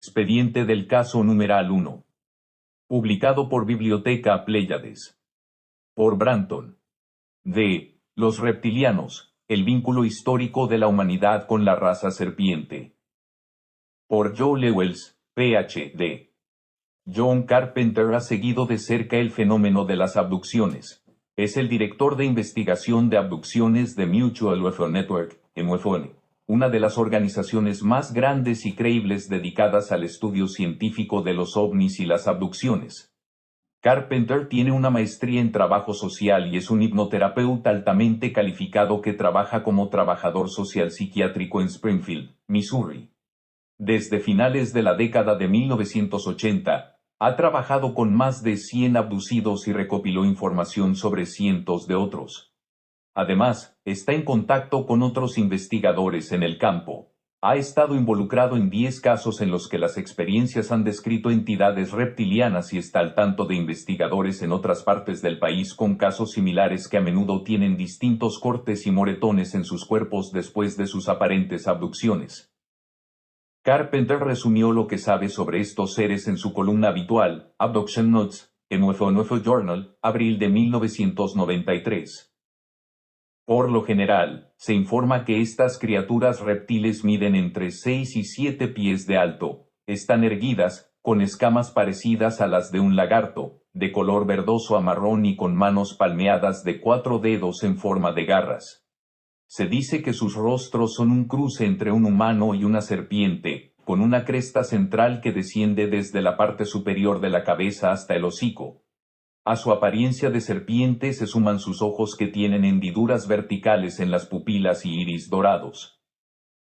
Expediente del caso numeral 1. Publicado por Biblioteca Pléyades. Por Branton. D. Los reptilianos, el vínculo histórico de la humanidad con la raza serpiente. Por Joe Lewels, Ph.D. John Carpenter ha seguido de cerca el fenómeno de las abducciones. Es el director de investigación de abducciones de Mutual UFO Network, MUFON, una de las organizaciones más grandes y creíbles dedicadas al estudio científico de los ovnis y las abducciones. Carpenter tiene una maestría en trabajo social y es un hipnoterapeuta altamente calificado que trabaja como trabajador social psiquiátrico en Springfield, Missouri. Desde finales de la década de 1980, ha trabajado con más de 100 abducidos y recopiló información sobre cientos de otros. Además, está en contacto con otros investigadores en el campo. Ha estado involucrado en 10 casos en los que las experiencias han descrito entidades reptilianas y está al tanto de investigadores en otras partes del país con casos similares que a menudo tienen distintos cortes y moretones en sus cuerpos después de sus aparentes abducciones. Carpenter resumió lo que sabe sobre estos seres en su columna habitual, Abduction Notes, en UFO Journal, abril de 1993. Por lo general, se informa que estas criaturas reptiles miden entre 6 y 7 pies de alto, están erguidas, con escamas parecidas a las de un lagarto, de color verdoso a marrón y con manos palmeadas de 4 dedos en forma de garras. Se dice que sus rostros son un cruce entre un humano y una serpiente, con una cresta central que desciende desde la parte superior de la cabeza hasta el hocico. A su apariencia de serpiente se suman sus ojos que tienen hendiduras verticales en las pupilas y iris dorados.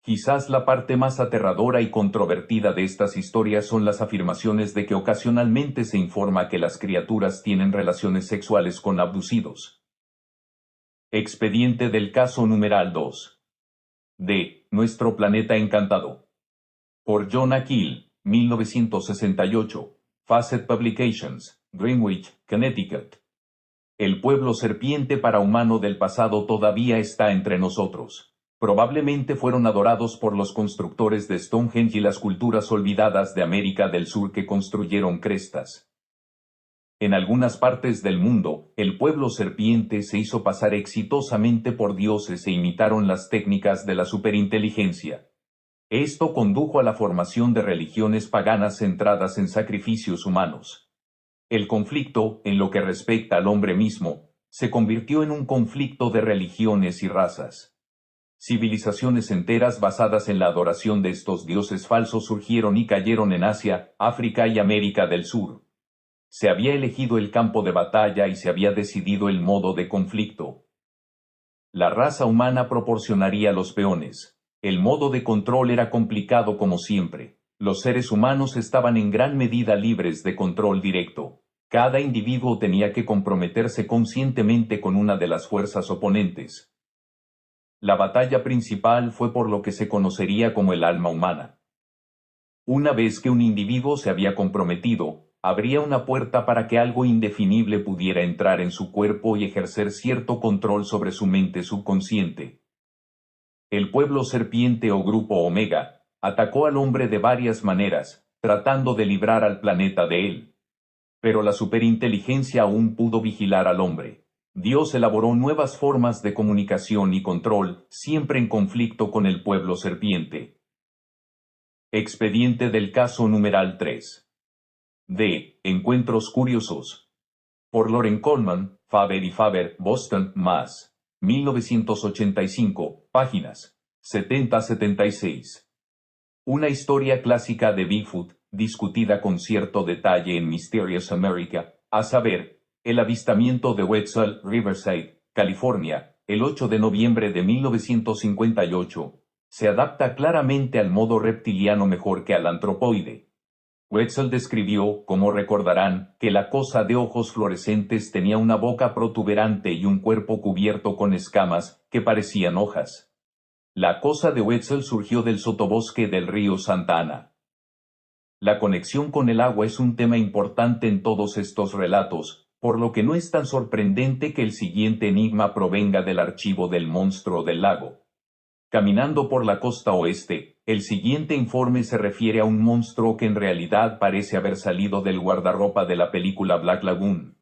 Quizás la parte más aterradora y controvertida de estas historias son las afirmaciones de que ocasionalmente se informa que las criaturas tienen relaciones sexuales con abducidos. Expediente del caso numeral 2. D. Nuestro planeta encantado. Por John Akil, 1968. Facet Publications, Greenwich, Connecticut. El pueblo serpiente parahumano del pasado todavía está entre nosotros. Probablemente fueron adorados por los constructores de Stonehenge y las culturas olvidadas de América del Sur que construyeron crestas. En algunas partes del mundo, el pueblo serpiente se hizo pasar exitosamente por dioses e imitaron las técnicas de la superinteligencia. Esto condujo a la formación de religiones paganas centradas en sacrificios humanos. El conflicto, en lo que respecta al hombre mismo, se convirtió en un conflicto de religiones y razas. Civilizaciones enteras basadas en la adoración de estos dioses falsos surgieron y cayeron en Asia, África y América del Sur. Se había elegido el campo de batalla y se había decidido el modo de conflicto. La raza humana proporcionaría los peones. El modo de control era complicado como siempre. Los seres humanos estaban en gran medida libres de control directo. Cada individuo tenía que comprometerse conscientemente con una de las fuerzas oponentes. La batalla principal fue por lo que se conocería como el alma humana. Una vez que un individuo se había comprometido, habría una puerta para que algo indefinible pudiera entrar en su cuerpo y ejercer cierto control sobre su mente subconsciente. El pueblo serpiente o grupo Omega atacó al hombre de varias maneras, tratando de librar al planeta de él. Pero la superinteligencia aún pudo vigilar al hombre. Dios elaboró nuevas formas de comunicación y control, siempre en conflicto con el pueblo serpiente. Expediente del caso numeral 3. D. Encuentros curiosos. Por Loren Coleman, Faber y Faber, Boston, Mass. 1985, páginas 70-76. Una historia clásica de Bigfoot, discutida con cierto detalle en Mysterious America, a saber, el avistamiento de Wetzel, Riverside, California, el 8 de noviembre de 1958, se adapta claramente al modo reptiliano mejor que al antropoide. Wetzel describió, como recordarán, que la cosa de ojos fluorescentes tenía una boca protuberante y un cuerpo cubierto con escamas, que parecían hojas. La cosa de Wetzel surgió del sotobosque del río Santa Ana. La conexión con el agua es un tema importante en todos estos relatos, por lo que no es tan sorprendente que el siguiente enigma provenga del archivo del monstruo del lago. Caminando por la costa oeste, el siguiente informe se refiere a un monstruo que en realidad parece haber salido del guardarropa de la película Black Lagoon.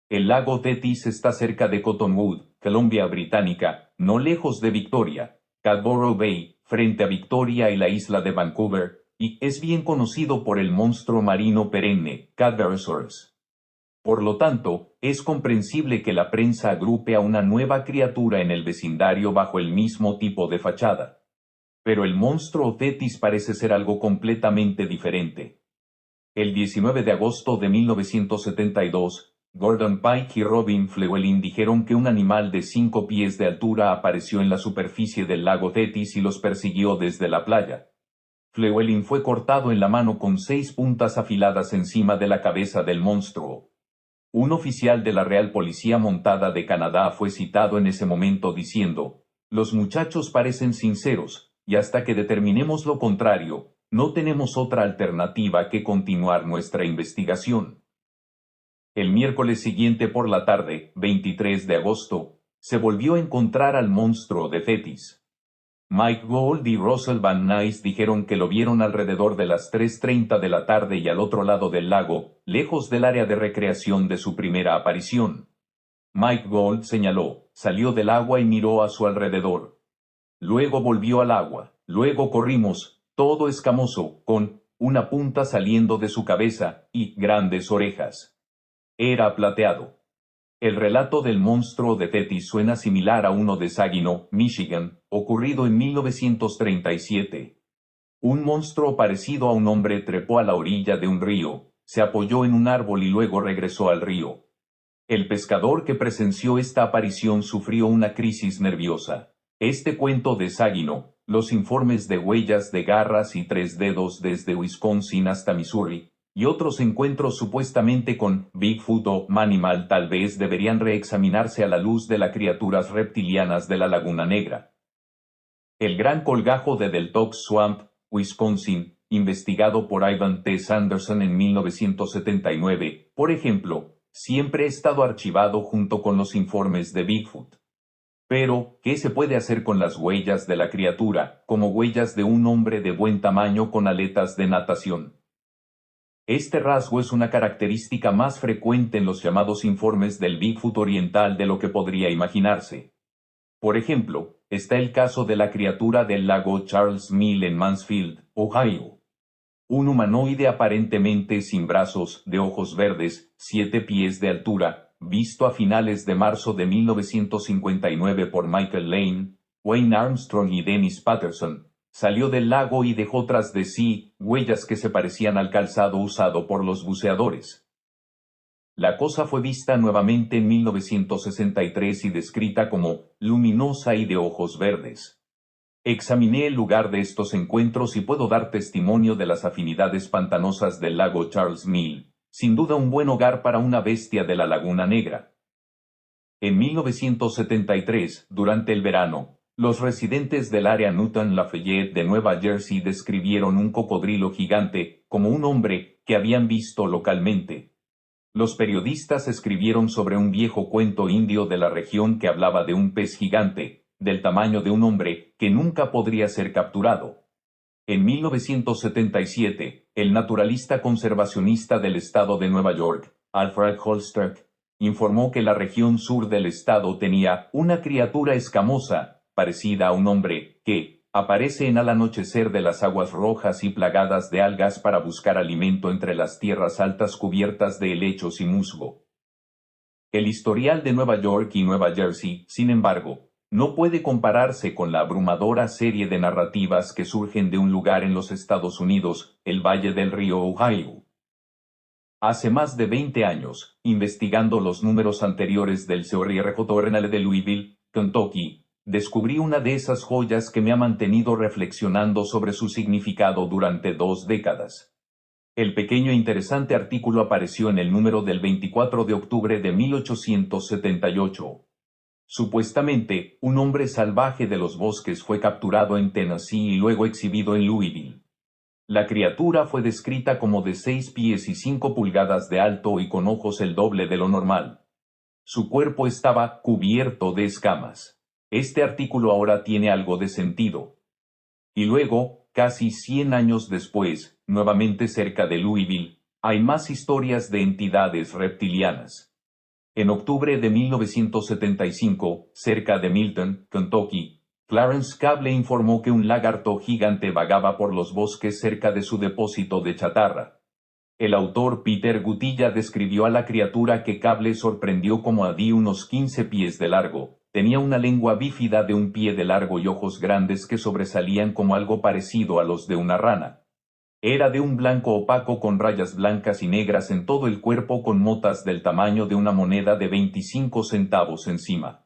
El lago Tethys está cerca de Cottonwood, Columbia Británica, no lejos de Victoria, Cadborough Bay, frente a Victoria y la isla de Vancouver, y es bien conocido por el monstruo marino perenne, Cadborosaurus. Por lo tanto, es comprensible que la prensa agrupe a una nueva criatura en el vecindario bajo el mismo tipo de fachada. Pero el monstruo Tethys parece ser algo completamente diferente. El 19 de agosto de 1972, Gordon Pike y Robin Llewellyn dijeron que un animal de 5 pies de altura apareció en la superficie del lago Tethys y los persiguió desde la playa. Llewellyn fue cortado en la mano con 6 puntas afiladas encima de la cabeza del monstruo. Un oficial de la Real Policía Montada de Canadá fue citado en ese momento diciendo: «Los muchachos parecen sinceros, y hasta que determinemos lo contrario, no tenemos otra alternativa que continuar nuestra investigación». El miércoles siguiente por la tarde, 23 de agosto, se volvió a encontrar al monstruo de Tethys. Mike Gold y Russell Van Nuys dijeron que lo vieron alrededor de las 3:30 de la tarde y al otro lado del lago, lejos del área de recreación de su primera aparición. Mike Gold señaló: «Salió del agua y miró a su alrededor. Luego volvió al agua, luego corrimos, todo escamoso, con una punta saliendo de su cabeza y grandes orejas. Era plateado». El relato del monstruo de Tethys suena similar a uno de Saginaw, Michigan, ocurrido en 1937. Un monstruo parecido a un hombre trepó a la orilla de un río, se apoyó en un árbol y luego regresó al río. El pescador que presenció esta aparición sufrió una crisis nerviosa. Este cuento de Saginaw, los informes de huellas de garras y 3 dedos desde Wisconsin hasta Missouri, y otros encuentros supuestamente con Bigfoot o Manimal tal vez deberían reexaminarse a la luz de las criaturas reptilianas de la Laguna Negra. El gran colgajo de Deltox Swamp, Wisconsin, investigado por Ivan T. Sanderson en 1979, por ejemplo, siempre ha estado archivado junto con los informes de Bigfoot. Pero, ¿qué se puede hacer con las huellas de la criatura, como huellas de un hombre de buen tamaño con aletas de natación? Este rasgo es una característica más frecuente en los llamados informes del Bigfoot oriental de lo que podría imaginarse. Por ejemplo, está el caso de la criatura del lago Charles Mill en Mansfield, Ohio. Un humanoide aparentemente sin brazos, de ojos verdes, 7 pies de altura, visto a finales de marzo de 1959 por Michael Lane, Wayne Armstrong y Dennis Patterson, salió del lago y dejó tras de sí huellas que se parecían al calzado usado por los buceadores. La cosa fue vista nuevamente en 1963 y descrita como luminosa y de ojos verdes. Examiné el lugar de estos encuentros y puedo dar testimonio de las afinidades pantanosas del lago Charles Mill, sin duda un buen hogar para una bestia de la Laguna Negra. En 1973, durante el verano, los residentes del área Newton Lafayette de Nueva Jersey describieron un cocodrilo gigante como un hombre que habían visto localmente. Los periodistas escribieron sobre un viejo cuento indio de la región que hablaba de un pez gigante, del tamaño de un hombre, que nunca podría ser capturado. En 1977, el naturalista conservacionista del estado de Nueva York, Alfred Holster, informó que la región sur del estado tenía una criatura escamosa, parecida a un hombre, que aparece al anochecer de las aguas rojas y plagadas de algas para buscar alimento entre las tierras altas cubiertas de helechos y musgo. El historial de Nueva York y Nueva Jersey, sin embargo, no puede compararse con la abrumadora serie de narrativas que surgen de un lugar en los Estados Unidos, el Valle del Río Ohio. Hace más de 20 años, investigando los números anteriores del CRJ Journal de Louisville, Kentucky, descubrí una de esas joyas que me ha mantenido reflexionando sobre su significado durante 2 décadas. El pequeño e interesante artículo apareció en el número del 24 de octubre de 1878. Supuestamente, un hombre salvaje de los bosques fue capturado en Tennessee y luego exhibido en Louisville. La criatura fue descrita como de 6 pies y 5 pulgadas de alto y con ojos el doble de lo normal. Su cuerpo estaba cubierto de escamas. Este artículo ahora tiene algo de sentido. Y luego, casi 100 años después, nuevamente cerca de Louisville, hay más historias de entidades reptilianas. En octubre de 1975, cerca de Milton, Kentucky, Clarence Cable informó que un lagarto gigante vagaba por los bosques cerca de su depósito de chatarra. El autor Peter Gutilla describió a la criatura que Cable sorprendió como de unos 15 pies de largo. Tenía una lengua bífida de un pie de largo y ojos grandes que sobresalían como algo parecido a los de una rana. Era de un blanco opaco con rayas blancas y negras en todo el cuerpo con motas del tamaño de una moneda de 25 centavos encima.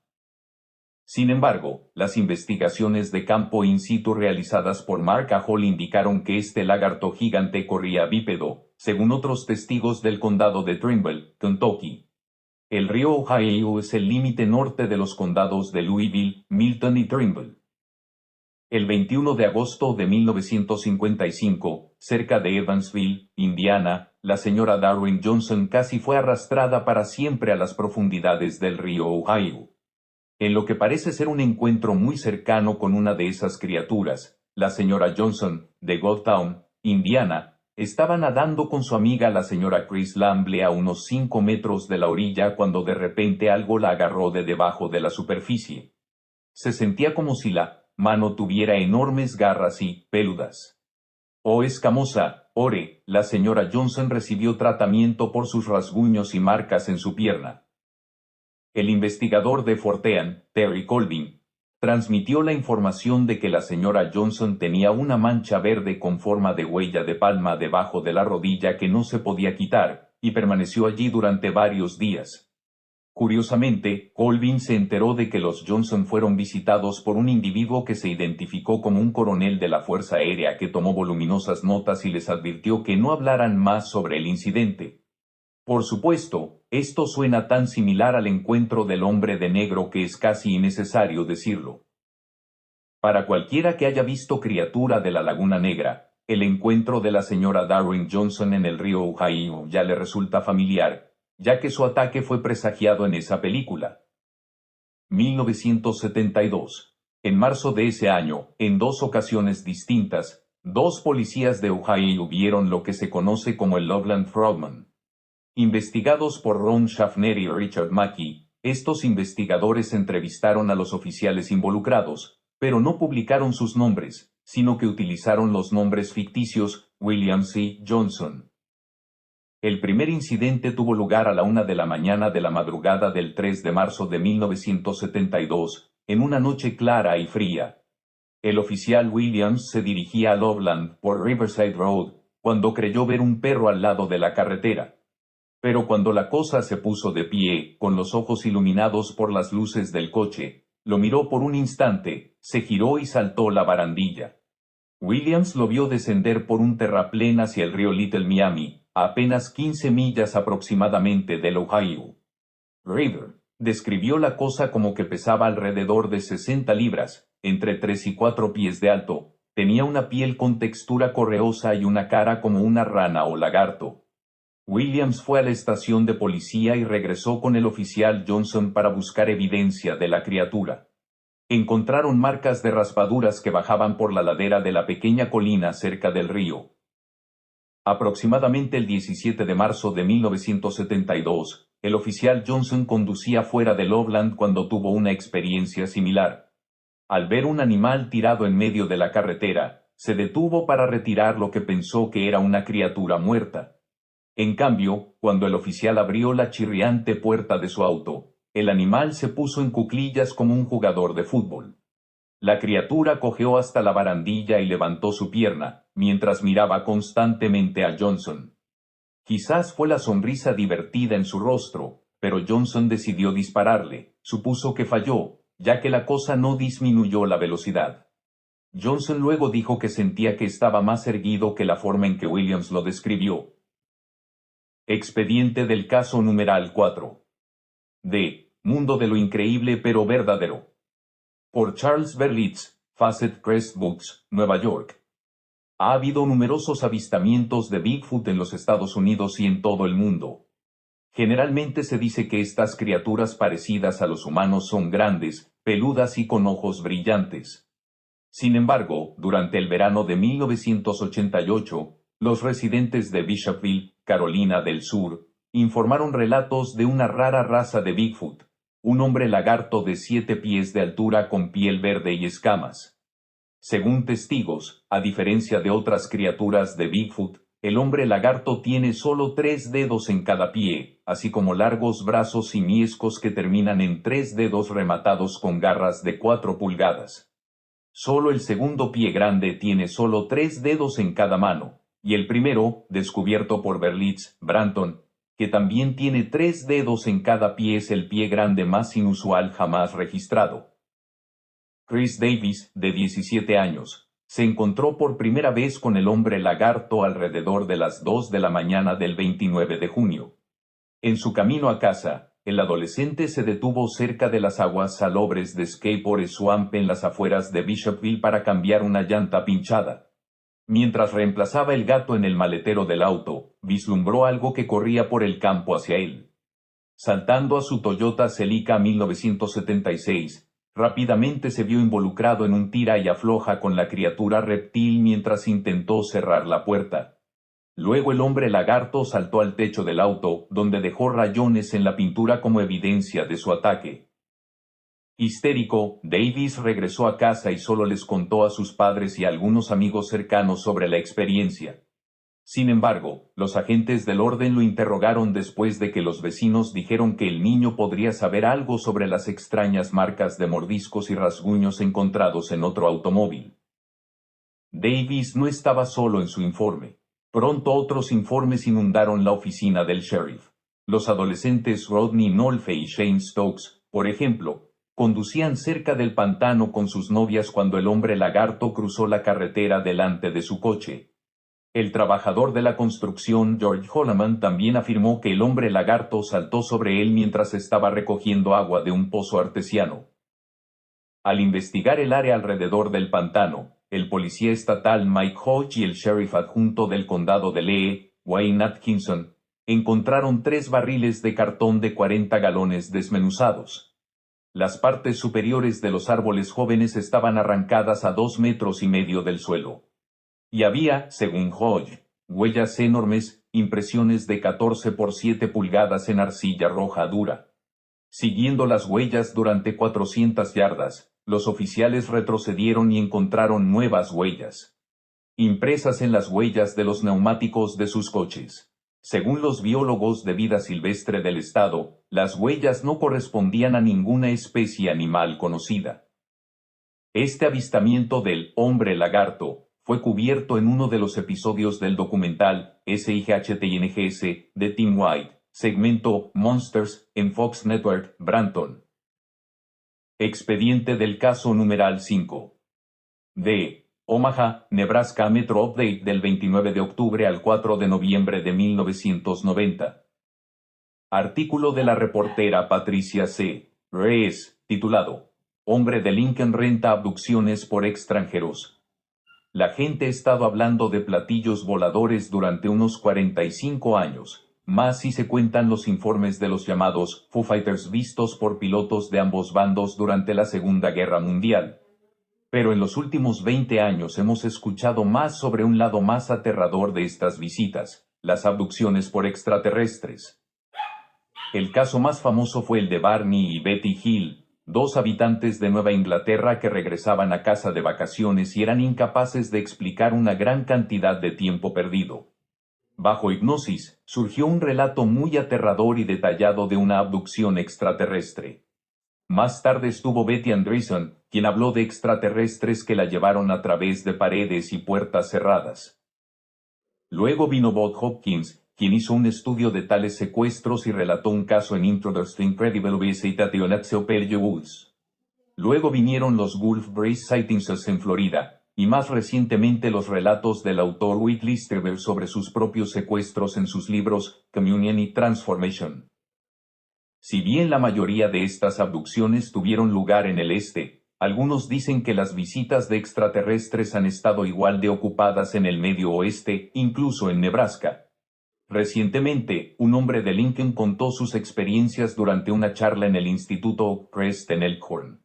Sin embargo, las investigaciones de campo in situ realizadas por Mark A. Hall indicaron que este lagarto gigante corría bípedo, según otros testigos del condado de Trimble, Kentucky. El río Ohio es el límite norte de los condados de Louisville, Milton y Trimble. El 21 de agosto de 1955, cerca de Evansville, Indiana, la señora Darwin Johnson casi fue arrastrada para siempre a las profundidades del río Ohio. En lo que parece ser un encuentro muy cercano con una de esas criaturas, la señora Johnson, de Goldtown, Indiana, estaba nadando con su amiga la señora Chris Lamble a unos 5 metros de la orilla cuando de repente algo la agarró de debajo de la superficie. Se sentía como si la mano tuviera enormes garras y peludas. Oh escamosa, ore, la señora Johnson recibió tratamiento por sus rasguños y marcas en su pierna. El investigador de Fortean, Terry Colvin, transmitió la información de que la señora Johnson tenía una mancha verde con forma de huella de palma debajo de la rodilla que no se podía quitar, y permaneció allí durante varios días. Curiosamente, Colvin se enteró de que los Johnson fueron visitados por un individuo que se identificó como un coronel de la Fuerza Aérea que tomó voluminosas notas y les advirtió que no hablaran más sobre el incidente. Por supuesto, esto suena tan similar al encuentro del hombre de negro que es casi innecesario decirlo. Para cualquiera que haya visto Criatura de la Laguna Negra, el encuentro de la señora Darwin Johnson en el río Ohio ya le resulta familiar, ya que su ataque fue presagiado en esa película. 1972. En marzo de ese año, en 2 ocasiones distintas, 2 policías de Ohio vieron lo que se conoce como el Loveland Frogman. Investigados por Ron Schaffner y Richard Mackey, estos investigadores entrevistaron a los oficiales involucrados, pero no publicaron sus nombres, sino que utilizaron los nombres ficticios William C. Johnson. El primer incidente tuvo lugar a la 1 de la mañana de la madrugada del 3 de marzo de 1972, en una noche clara y fría. El oficial Williams se dirigía a Loveland por Riverside Road, cuando creyó ver un perro al lado de la carretera. Pero cuando la cosa se puso de pie, con los ojos iluminados por las luces del coche, lo miró por un instante, se giró y saltó la barandilla. Williams lo vio descender por un terraplén hacia el río Little Miami, a apenas 15 millas aproximadamente del Ohio. River describió la cosa como que pesaba alrededor de 60 libras, entre 3 y 4 pies de alto, tenía una piel con textura correosa y una cara como una rana o lagarto. Williams fue a la estación de policía y regresó con el oficial Johnson para buscar evidencia de la criatura. Encontraron marcas de raspaduras que bajaban por la ladera de la pequeña colina cerca del río. Aproximadamente el 17 de marzo de 1972, el oficial Johnson conducía fuera de Loveland cuando tuvo una experiencia similar. Al ver un animal tirado en medio de la carretera, se detuvo para retirar lo que pensó que era una criatura muerta. En cambio, cuando el oficial abrió la chirriante puerta de su auto, el animal se puso en cuclillas como un jugador de fútbol. La criatura cojeó hasta la barandilla y levantó su pierna, mientras miraba constantemente a Johnson. Quizás fue la sonrisa divertida en su rostro, pero Johnson decidió dispararle, supuso que falló, ya que la cosa no disminuyó la velocidad. Johnson luego dijo que sentía que estaba más erguido que la forma en que Williams lo describió. Expediente del caso numeral 4. D. Mundo de lo increíble pero verdadero. Por Charles Berlitz, Facet Crest Books, Nueva York. Ha habido numerosos avistamientos de Bigfoot en los Estados Unidos y en todo el mundo. Generalmente se dice que estas criaturas parecidas a los humanos son grandes, peludas y con ojos brillantes. Sin embargo, durante el verano de 1988, los residentes de Bishopville, Carolina del Sur, informaron relatos de una rara raza de Bigfoot, un hombre lagarto de 7 pies de altura con piel verde y escamas. Según testigos, a diferencia de otras criaturas de Bigfoot, el hombre lagarto tiene solo 3 dedos en cada pie, así como largos brazos simiescos que terminan en 3 dedos rematados con garras de 4 pulgadas. Solo el segundo pie grande tiene solo 3 dedos en cada mano, y el primero, descubierto por Berlitz, Branton, que también tiene 3 dedos en cada pie, es el pie grande más inusual jamás registrado. Chris Davis, de 17 años, se encontró por primera vez con el hombre lagarto alrededor de las 2 de la mañana del 29 de junio. En su camino a casa, el adolescente se detuvo cerca de las aguas salobres de Skateboard Swamp en las afueras de Bishopville para cambiar una llanta pinchada. Mientras reemplazaba el gato en el maletero del auto, vislumbró algo que corría por el campo hacia él. Saltando a su Toyota Celica 1976, rápidamente se vio involucrado en un tira y afloja con la criatura reptil mientras intentó cerrar la puerta. Luego el hombre lagarto saltó al techo del auto, donde dejó rayones en la pintura como evidencia de su ataque. Histérico, Davis regresó a casa y solo les contó a sus padres y a algunos amigos cercanos sobre la experiencia. Sin embargo, los agentes del orden lo interrogaron después de que los vecinos dijeron que el niño podría saber algo sobre las extrañas marcas de mordiscos y rasguños encontrados en otro automóvil. Davis no estaba solo en su informe. Pronto otros informes inundaron la oficina del sheriff. Los adolescentes Rodney Nolfe y Shane Stokes, por ejemplo, conducían cerca del pantano con sus novias cuando el hombre lagarto cruzó la carretera delante de su coche. El trabajador de la construcción George Holloman también afirmó que el hombre lagarto saltó sobre él mientras estaba recogiendo agua de un pozo artesiano. Al investigar el área alrededor del pantano, el policía estatal Mike Hodge y el sheriff adjunto del condado de Lee, Wayne Atkinson, encontraron 3 barriles de cartón de 40 galones desmenuzados. Las partes superiores de los árboles jóvenes estaban arrancadas a 2,5 metros del suelo. Y había, según Hodge, huellas enormes, impresiones de 14 por 7 pulgadas en arcilla roja dura. Siguiendo las huellas durante 400 yardas, los oficiales retrocedieron y encontraron nuevas huellas, impresas en las huellas de los neumáticos de sus coches. Según los biólogos de vida silvestre del estado, las huellas no correspondían a ninguna especie animal conocida. Este avistamiento del hombre lagarto fue cubierto en uno de los episodios del documental SIGHTNGS de Tim White, segmento Monsters en Fox Network, Branton. Expediente del caso numeral 5. De Omaha, Nebraska Metro Update del 29 de octubre al 4 de noviembre de 1990. Artículo de la reportera Patricia C. Reyes, titulado Hombre de Lincoln renta abducciones por extranjeros. La gente ha estado hablando de platillos voladores durante unos 45 años, más si se cuentan los informes de los llamados Foo Fighters vistos por pilotos de ambos bandos durante la Segunda Guerra Mundial. Pero en los últimos 20 años hemos escuchado más sobre un lado más aterrador de estas visitas, las abducciones por extraterrestres. El caso más famoso fue el de Barney y Betty Hill, 2 habitantes de Nueva Inglaterra que regresaban a casa de vacaciones y eran incapaces de explicar una gran cantidad de tiempo perdido. Bajo hipnosis, surgió un relato muy aterrador y detallado de una abducción extraterrestre. Más tarde estuvo Betty Andreessen, quien habló de extraterrestres que la llevaron a través de paredes y puertas cerradas. Luego vino Bob Hopkins, quien hizo un estudio de tales secuestros y relató un caso en Introduced to Incredible Visitation at Seopelio Woods. Luego vinieron los Gulf Breeze Sightings en Florida, y más recientemente los relatos del autor Whitley Strieber sobre sus propios secuestros en sus libros Communion y Transformation. Si bien la mayoría de estas abducciones tuvieron lugar en el este, algunos dicen que las visitas de extraterrestres han estado igual de ocupadas en el Medio Oeste, incluso en Nebraska. Recientemente, un hombre de Lincoln contó sus experiencias durante una charla en el Instituto Crest en Elkhorn.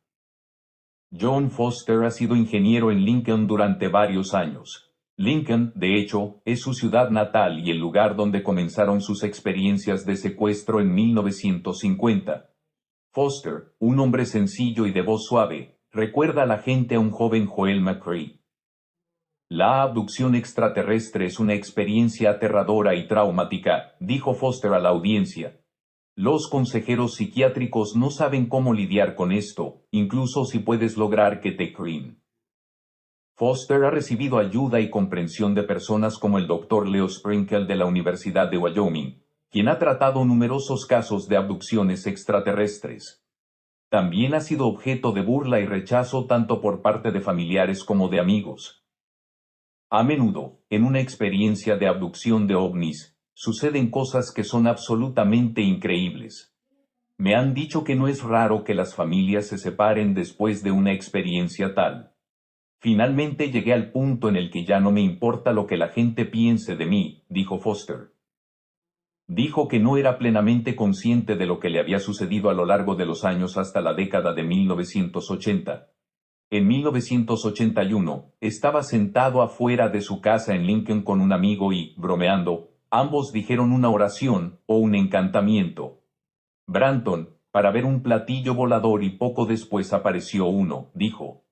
John Foster ha sido ingeniero en Lincoln durante varios años. Lincoln, de hecho, es su ciudad natal y el lugar donde comenzaron sus experiencias de secuestro en 1950. Foster, un hombre sencillo y de voz suave, recuerda a la gente a un joven Joel McCrea. La abducción extraterrestre es una experiencia aterradora y traumática, dijo Foster a la audiencia. Los consejeros psiquiátricos no saben cómo lidiar con esto, incluso si puedes lograr que te creen. Foster ha recibido ayuda y comprensión de personas como el Dr. Leo Sprinkle de la Universidad de Wyoming, quien ha tratado numerosos casos de abducciones extraterrestres. También ha sido objeto de burla y rechazo tanto por parte de familiares como de amigos. A menudo, en una experiencia de abducción de ovnis, suceden cosas que son absolutamente increíbles. Me han dicho que no es raro que las familias se separen después de una experiencia tal. Finalmente llegué al punto en el que ya no me importa lo que la gente piense de mí, dijo Foster. Dijo que no era plenamente consciente de lo que le había sucedido a lo largo de los años hasta la década de 1980. En 1981, estaba sentado afuera de su casa en Lincoln con un amigo y, bromeando, ambos dijeron una oración o un encantamiento. Branton, para ver un platillo volador y poco después apareció uno, dijo.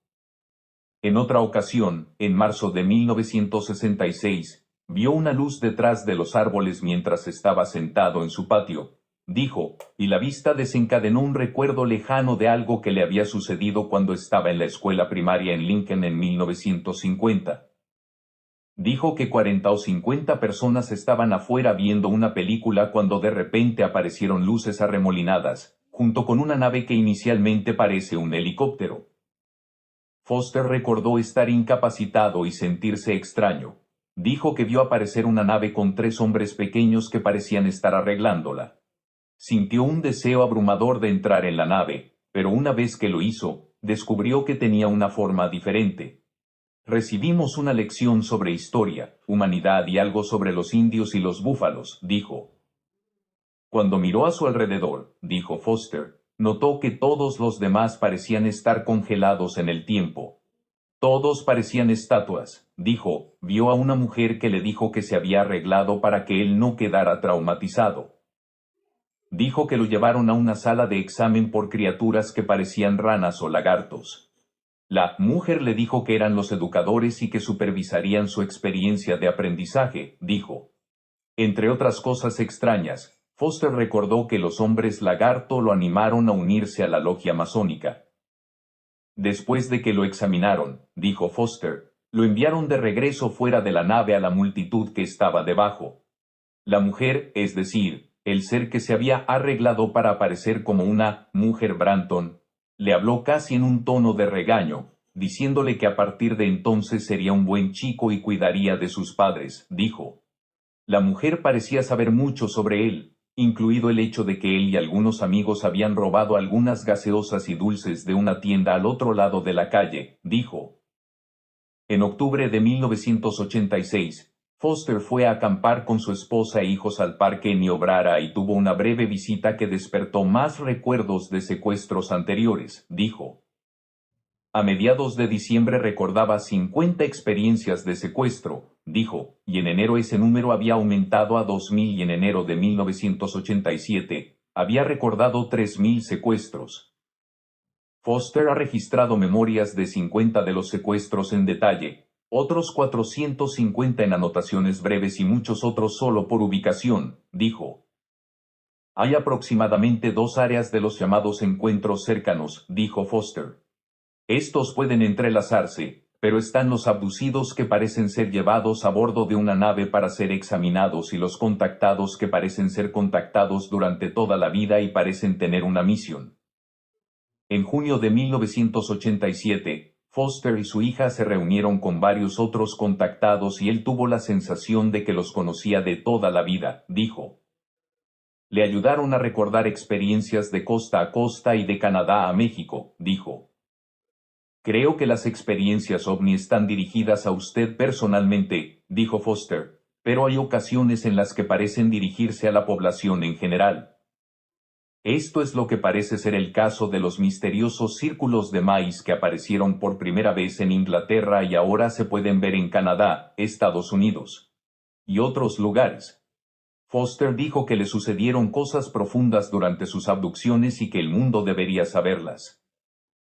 En otra ocasión, en marzo de 1966, vio una luz detrás de los árboles mientras estaba sentado en su patio, dijo, y la vista desencadenó un recuerdo lejano de algo que le había sucedido cuando estaba en la escuela primaria en Lincoln en 1950. Dijo que 40 o 50 personas estaban afuera viendo una película cuando de repente aparecieron luces arremolinadas, junto con una nave que inicialmente parece un helicóptero. Foster recordó estar incapacitado y sentirse extraño. Dijo que vio aparecer una nave con 3 hombres pequeños que parecían estar arreglándola. Sintió un deseo abrumador de entrar en la nave, pero una vez que lo hizo, descubrió que tenía una forma diferente. Recibimos una lección sobre historia, humanidad y algo sobre los indios y los búfalos, dijo. Cuando miró a su alrededor, dijo Foster, notó que todos los demás parecían estar congelados en el tiempo. Todos parecían estatuas, dijo, vio a una mujer que le dijo que se había arreglado para que él no quedara traumatizado. Dijo que lo llevaron a una sala de examen por criaturas que parecían ranas o lagartos. La mujer le dijo que eran los educadores y que supervisarían su experiencia de aprendizaje, dijo. Entre otras cosas extrañas, Foster recordó que los hombres lagarto lo animaron a unirse a la logia masónica. Después de que lo examinaron, dijo Foster, lo enviaron de regreso fuera de la nave a la multitud que estaba debajo. La mujer, es decir, el ser que se había arreglado para aparecer como una mujer Branton, le habló casi en un tono de regaño, diciéndole que a partir de entonces sería un buen chico y cuidaría de sus padres, dijo. La mujer parecía saber mucho sobre él, incluido el hecho de que él y algunos amigos habían robado algunas gaseosas y dulces de una tienda al otro lado de la calle, dijo. En octubre de 1986, Foster fue a acampar con su esposa e hijos al parque en Niobrara y tuvo una breve visita que despertó más recuerdos de secuestros anteriores, dijo. A mediados de diciembre recordaba 50 experiencias de secuestro, dijo, y en enero ese número había aumentado a 2.000 y en enero de 1987, había recordado 3.000 secuestros. Foster ha registrado memorias de 50 de los secuestros en detalle, otros 450 en anotaciones breves y muchos otros solo por ubicación, dijo. Hay aproximadamente 2 áreas de los llamados encuentros cercanos, dijo Foster. Estos pueden entrelazarse, pero están los abducidos que parecen ser llevados a bordo de una nave para ser examinados y los contactados que parecen ser contactados durante toda la vida y parecen tener una misión. En junio de 1987, Foster y su hija se reunieron con varios otros contactados y él tuvo la sensación de que los conocía de toda la vida, dijo. Le ayudaron a recordar experiencias de costa a costa y de Canadá a México, dijo. Creo que las experiencias ovni están dirigidas a usted personalmente, dijo Foster, pero hay ocasiones en las que parecen dirigirse a la población en general. Esto es lo que parece ser el caso de los misteriosos círculos de maíz que aparecieron por primera vez en Inglaterra y ahora se pueden ver en Canadá, Estados Unidos y otros lugares. Foster dijo que le sucedieron cosas profundas durante sus abducciones y que el mundo debería saberlas.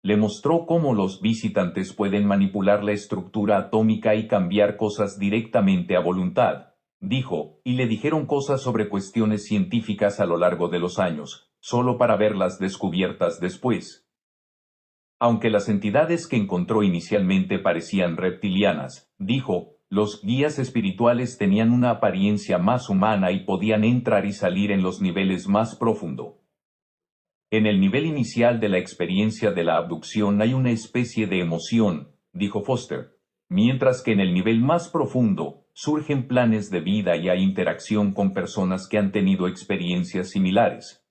Le mostró cómo los visitantes pueden manipular la estructura atómica y cambiar cosas directamente a voluntad, dijo, y le dijeron cosas sobre cuestiones científicas a lo largo de los años, solo para verlas descubiertas después. Aunque las entidades que encontró inicialmente parecían reptilianas, dijo, los guías espirituales tenían una apariencia más humana y podían entrar y salir en los niveles más profundos. En el nivel inicial de la experiencia de la abducción hay una especie de emoción, dijo Foster, mientras que en el nivel más profundo, surgen planes de vida y hay interacción con personas que han tenido experiencias similares.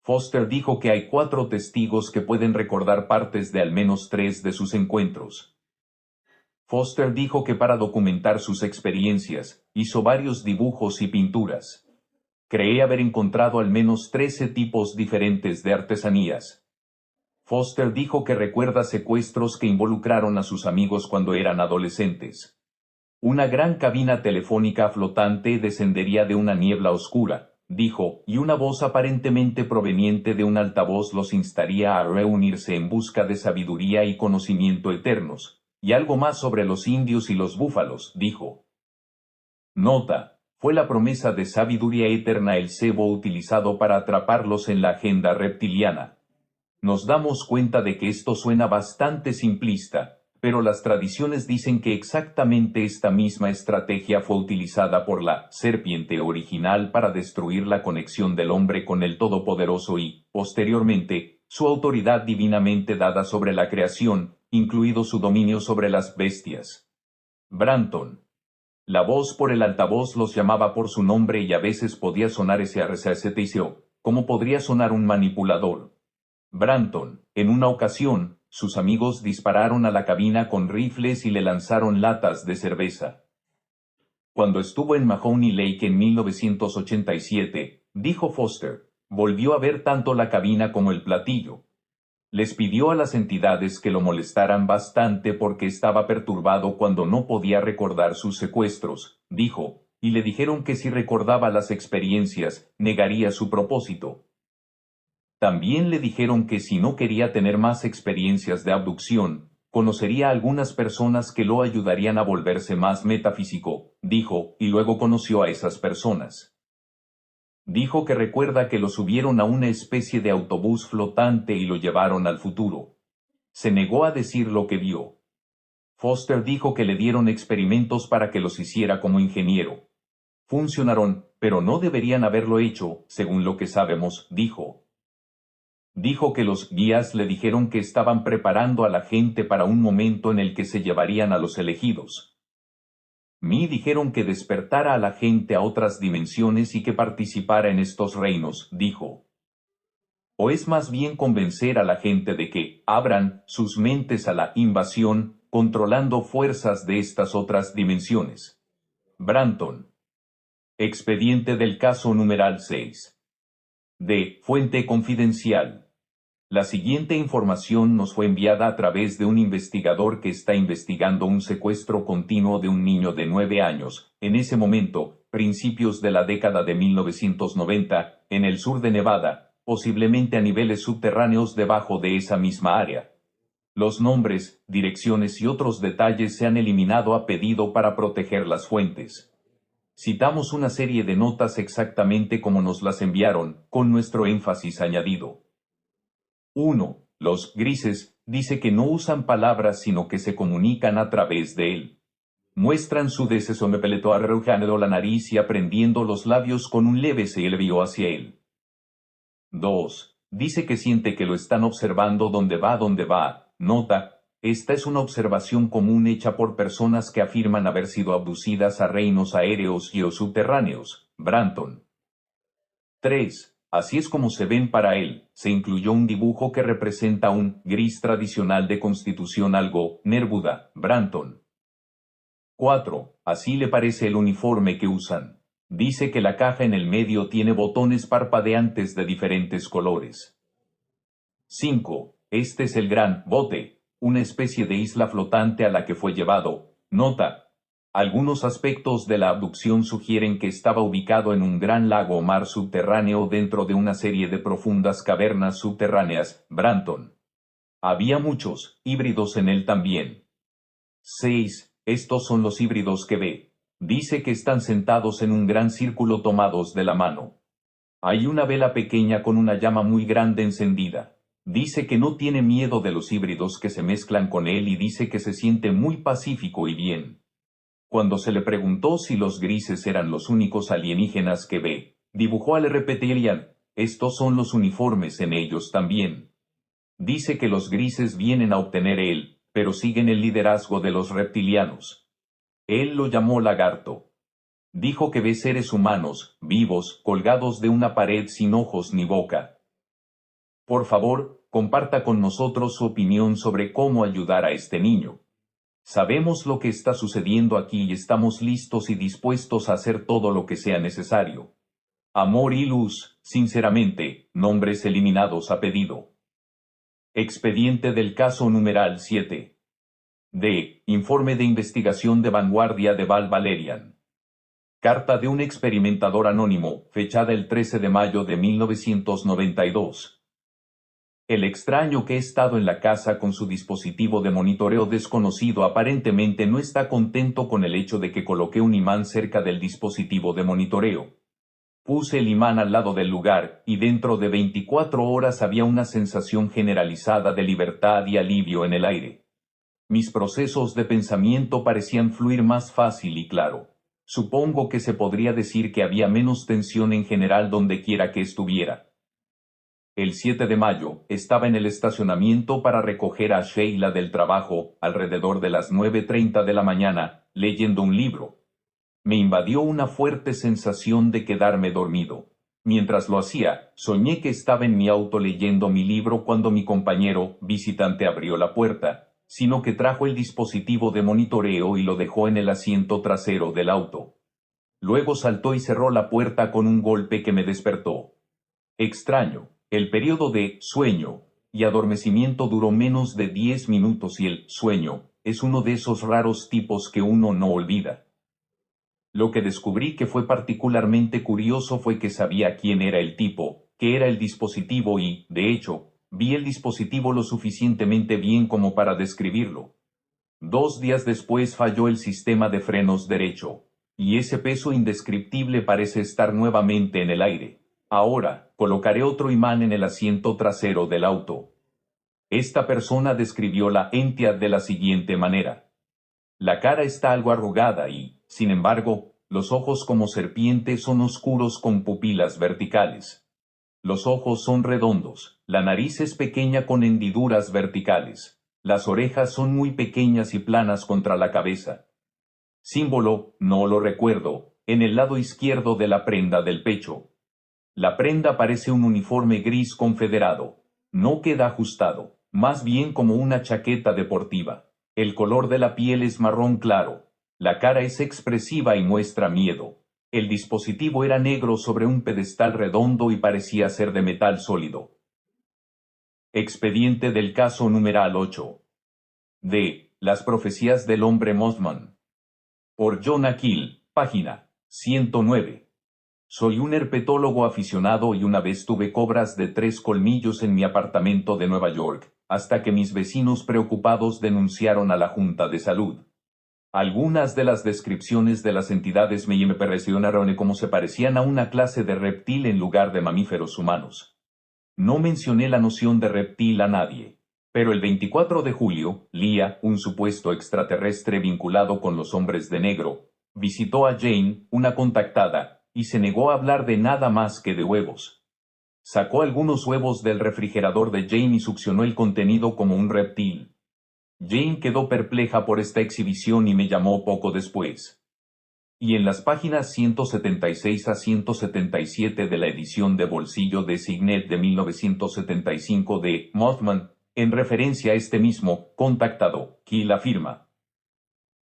Foster dijo que hay 4 testigos que pueden recordar partes de al menos 3 de sus encuentros. Foster dijo que para documentar sus experiencias, hizo varios dibujos y pinturas. Cree haber encontrado al menos 13 tipos diferentes de artesanías. Foster dijo que recuerda secuestros que involucraron a sus amigos cuando eran adolescentes. Una gran cabina telefónica flotante descendería de una niebla oscura, dijo, y una voz aparentemente proveniente de un altavoz los instaría a reunirse en busca de sabiduría y conocimiento eternos. Y algo más sobre los indios y los búfalos, dijo. Nota, fue la promesa de sabiduría eterna el cebo utilizado para atraparlos en la agenda reptiliana. Nos damos cuenta de que esto suena bastante simplista, pero las tradiciones dicen que exactamente esta misma estrategia fue utilizada por la serpiente original para destruir la conexión del hombre con el Todopoderoso y, posteriormente, su autoridad divinamente dada sobre la creación, incluido su dominio sobre las bestias. Branton. La voz por el altavoz los llamaba por su nombre y a veces podía sonar ese RCSTICO, como podría sonar un manipulador. Branton. En una ocasión, sus amigos dispararon a la cabina con rifles y le lanzaron latas de cerveza. Cuando estuvo en Mahoney Lake en 1987, dijo Foster, volvió a ver tanto la cabina como el platillo. Les pidió a las entidades que lo molestaran bastante porque estaba perturbado cuando no podía recordar sus secuestros, dijo, y le dijeron que si recordaba las experiencias, negaría su propósito. También le dijeron que si no quería tener más experiencias de abducción, conocería a algunas personas que lo ayudarían a volverse más metafísico, dijo, y luego conoció a esas personas. Dijo que recuerda que lo subieron a una especie de autobús flotante y lo llevaron al futuro. Se negó a decir lo que vio. Foster dijo que le dieron experimentos para que los hiciera como ingeniero. Funcionaron, pero no deberían haberlo hecho, según lo que sabemos, dijo. Dijo que los guías le dijeron que estaban preparando a la gente para un momento en el que se llevarían a los elegidos. Me dijeron que despertara a la gente a otras dimensiones y que participara en estos reinos, dijo. O es más bien convencer a la gente de que abran sus mentes a la invasión, controlando fuerzas de estas otras dimensiones. Branton. Expediente del caso numeral 6. De fuente confidencial. La siguiente información nos fue enviada a través de un investigador que está investigando un secuestro continuo de un niño de 9 años, en ese momento, principios de la década de 1990, en el sur de Nevada, posiblemente a niveles subterráneos debajo de esa misma área. Los nombres, direcciones y otros detalles se han eliminado a pedido para proteger las fuentes. Citamos una serie de notas exactamente como nos las enviaron, con nuestro énfasis añadido. 1. Los grises, dice que no usan palabras sino que se comunican a través de él. Muestran su deseo me peletó arrojando la nariz y aprendiendo los labios con un leve se elevó hacia él. 2. Dice que siente que lo están observando donde va. Nota, esta es una observación común hecha por personas que afirman haber sido abducidas a reinos aéreos y o subterráneos. Branton. 3. Así es como se ven para él, se incluyó un dibujo que representa un gris tradicional de constitución algo, Neruda, Branton. 4. Así le parece el uniforme que usan. Dice que la caja en el medio tiene botones parpadeantes de diferentes colores. 5. Este es el gran bote, una especie de isla flotante a la que fue llevado. Nota: algunos aspectos de la abducción sugieren que estaba ubicado en un gran lago o mar subterráneo dentro de una serie de profundas cavernas subterráneas. Branton. Había muchos híbridos en él también. 6. Estos son los híbridos que ve. Dice que están sentados en un gran círculo tomados de la mano. Hay una vela pequeña con una llama muy grande encendida. Dice que no tiene miedo de los híbridos que se mezclan con él y dice que se siente muy pacífico y bien. Cuando se le preguntó si los grises eran los únicos alienígenas que ve, dibujó al reptilian. Estos son los uniformes en ellos también. Dice que los grises vienen a obtener él, pero siguen el liderazgo de los reptilianos. Él lo llamó lagarto. Dijo que ve seres humanos, vivos, colgados de una pared sin ojos ni boca. Por favor, comparta con nosotros su opinión sobre cómo ayudar a este niño. Sabemos lo que está sucediendo aquí y estamos listos y dispuestos a hacer todo lo que sea necesario. Amor y luz, sinceramente, nombres eliminados a pedido. Expediente del caso numeral 7. D. Informe de investigación de vanguardia de Val Valerian. Carta de un experimentador anónimo, fechada el 13 de mayo de 1992. El extraño que ha estado en la casa con su dispositivo de monitoreo desconocido aparentemente no está contento con el hecho de que coloqué un imán cerca del dispositivo de monitoreo. Puse el imán al lado del lugar, y dentro de 24 horas había una sensación generalizada de libertad y alivio en el aire. Mis procesos de pensamiento parecían fluir más fácil y claro. Supongo que se podría decir que había menos tensión en general donde quiera que estuviera. El 7 de mayo, estaba en el estacionamiento para recoger a Sheila del trabajo, alrededor de las 9:30 de la mañana, leyendo un libro. Me invadió una fuerte sensación de quedarme dormido. Mientras lo hacía, soñé que estaba en mi auto leyendo mi libro cuando mi compañero, visitante, abrió la puerta, sino que trajo el dispositivo de monitoreo y lo dejó en el asiento trasero del auto. Luego saltó y cerró la puerta con un golpe que me despertó. Extraño, el periodo de sueño y adormecimiento duró menos de 10 minutos y el sueño es uno de esos raros tipos que uno no olvida. Lo que descubrí que fue particularmente curioso fue que sabía quién era el tipo, qué era el dispositivo y, de hecho, vi el dispositivo lo suficientemente bien como para describirlo. 2 días después falló el sistema de frenos derecho, y ese peso indescriptible parece estar nuevamente en el aire. Ahora, colocaré otro imán en el asiento trasero del auto. Esta persona describió la entidad de la siguiente manera. La cara está algo arrugada y, sin embargo, los ojos como serpiente son oscuros con pupilas verticales. Los ojos son redondos, la nariz es pequeña con hendiduras verticales, las orejas son muy pequeñas y planas contra la cabeza. Símbolo, no lo recuerdo, en el lado izquierdo de la prenda del pecho. La prenda parece un uniforme gris confederado, no queda ajustado, más bien como una chaqueta deportiva. El color de la piel es marrón claro, la cara es expresiva y muestra miedo. El dispositivo era negro sobre un pedestal redondo y parecía ser de metal sólido. Expediente del caso numeral 8. D. Las profecías del hombre Mothman. Por John Akil, página 109. Soy un herpetólogo aficionado y una vez tuve cobras de 3 colmillos en mi apartamento de Nueva York, hasta que mis vecinos preocupados denunciaron a la Junta de Salud. Algunas de las descripciones de las entidades me impresionaron como se parecían a una clase de reptil en lugar de mamíferos humanos. No mencioné la noción de reptil a nadie, pero el 24 de julio, Leah, un supuesto extraterrestre vinculado con los hombres de negro, visitó a Jane, una contactada, y se negó a hablar de nada más que de huevos. Sacó algunos huevos del refrigerador de Jane y succionó el contenido como un reptil. Jane quedó perpleja por esta exhibición y me llamó poco después. Y en las páginas 176 a 177 de la edición de bolsillo de Signet de 1975 de Mothman, en referencia a este mismo contactado, Keel afirma.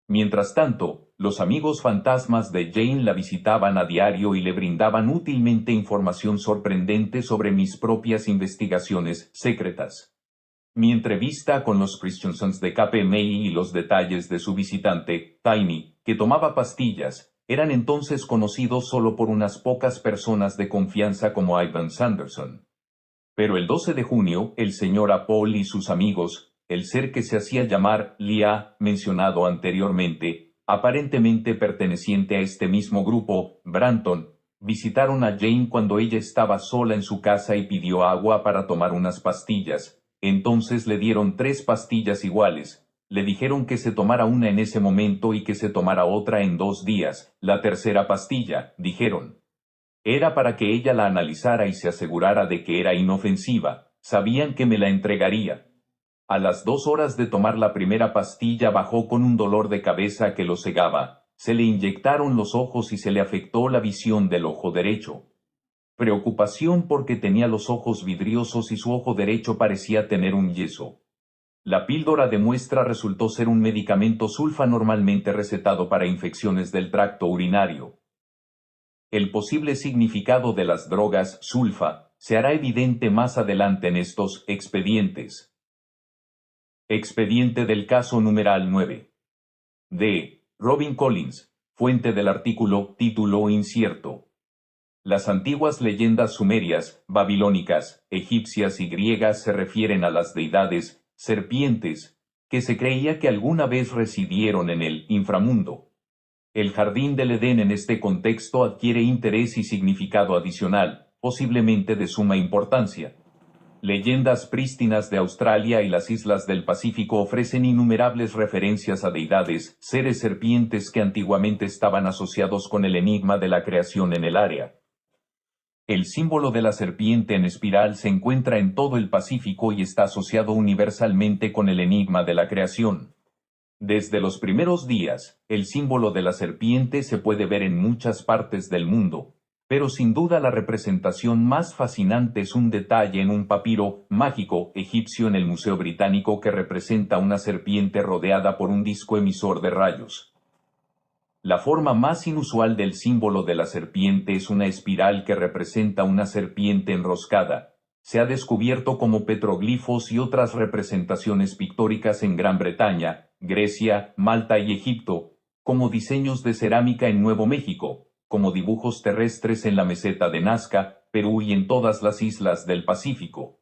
Mientras tanto, Los amigos fantasmas de Jane la visitaban a diario y le brindaban útilmente información sorprendente sobre mis propias investigaciones secretas. Mi entrevista con los Christiansons de KPMI y los detalles de su visitante, Tiny, que tomaba pastillas, eran entonces conocidos solo por unas pocas personas de confianza como Ivan Sanderson. Pero el 12 de junio, el señor Apol y sus amigos, el ser que se hacía llamar Lia, mencionado anteriormente, aparentemente perteneciente a este mismo grupo, Branton, visitaron a Jane cuando ella estaba sola en su casa y pidió agua para tomar unas pastillas. Entonces le dieron 3 pastillas iguales. Le dijeron que se tomara una en ese momento y que se tomara otra en 2 días. La tercera pastilla, dijeron, era para que ella la analizara y se asegurara de que era inofensiva. Sabían que me la entregaría. A las 2 horas de tomar la primera pastilla bajó con un dolor de cabeza que lo cegaba. Se le inyectaron los ojos y se le afectó la visión del ojo derecho. Preocupación porque tenía los ojos vidriosos y su ojo derecho parecía tener un yeso. La píldora de muestra resultó ser un medicamento sulfa normalmente recetado para infecciones del tracto urinario. El posible significado de las drogas sulfa se hará evidente más adelante en estos expedientes. Expediente del caso numeral 9. D. Robin Collins, fuente del artículo, título incierto. Las antiguas leyendas sumerias, babilónicas, egipcias y griegas se refieren a las deidades, serpientes, que se creía que alguna vez residieron en el inframundo. El jardín del Edén en este contexto adquiere interés y significado adicional, posiblemente de suma importancia. Leyendas prístinas de Australia y las islas del Pacífico ofrecen innumerables referencias a deidades, seres serpientes que antiguamente estaban asociados con el enigma de la creación en el área. El símbolo de la serpiente en espiral se encuentra en todo el Pacífico y está asociado universalmente con el enigma de la creación. Desde los primeros días, el símbolo de la serpiente se puede ver en muchas partes del mundo, pero sin duda la representación más fascinante es un detalle en un papiro mágico egipcio en el Museo Británico que representa una serpiente rodeada por un disco emisor de rayos. La forma más inusual del símbolo de la serpiente es una espiral que representa una serpiente enroscada. Se ha descubierto como petroglifos y otras representaciones pictóricas en Gran Bretaña, Grecia, Malta y Egipto, como diseños de cerámica en Nuevo México, como dibujos terrestres en la meseta de Nazca, Perú y en todas las islas del Pacífico.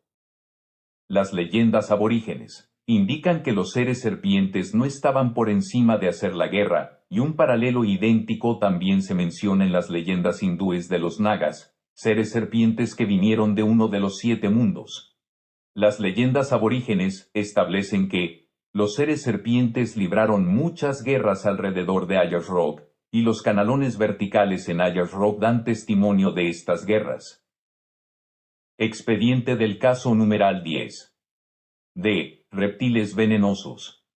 Las leyendas aborígenes indican que los seres serpientes no estaban por encima de hacer la guerra, y un paralelo idéntico también se menciona en las leyendas hindúes de los nagas, seres serpientes que vinieron de uno de los 7 mundos. Las leyendas aborígenes establecen que los seres serpientes libraron muchas guerras alrededor de Ayers Rock, y los canalones verticales en Ayers Rock dan testimonio de estas guerras. Expediente del caso numeral 10. D. Reptiles venenosos.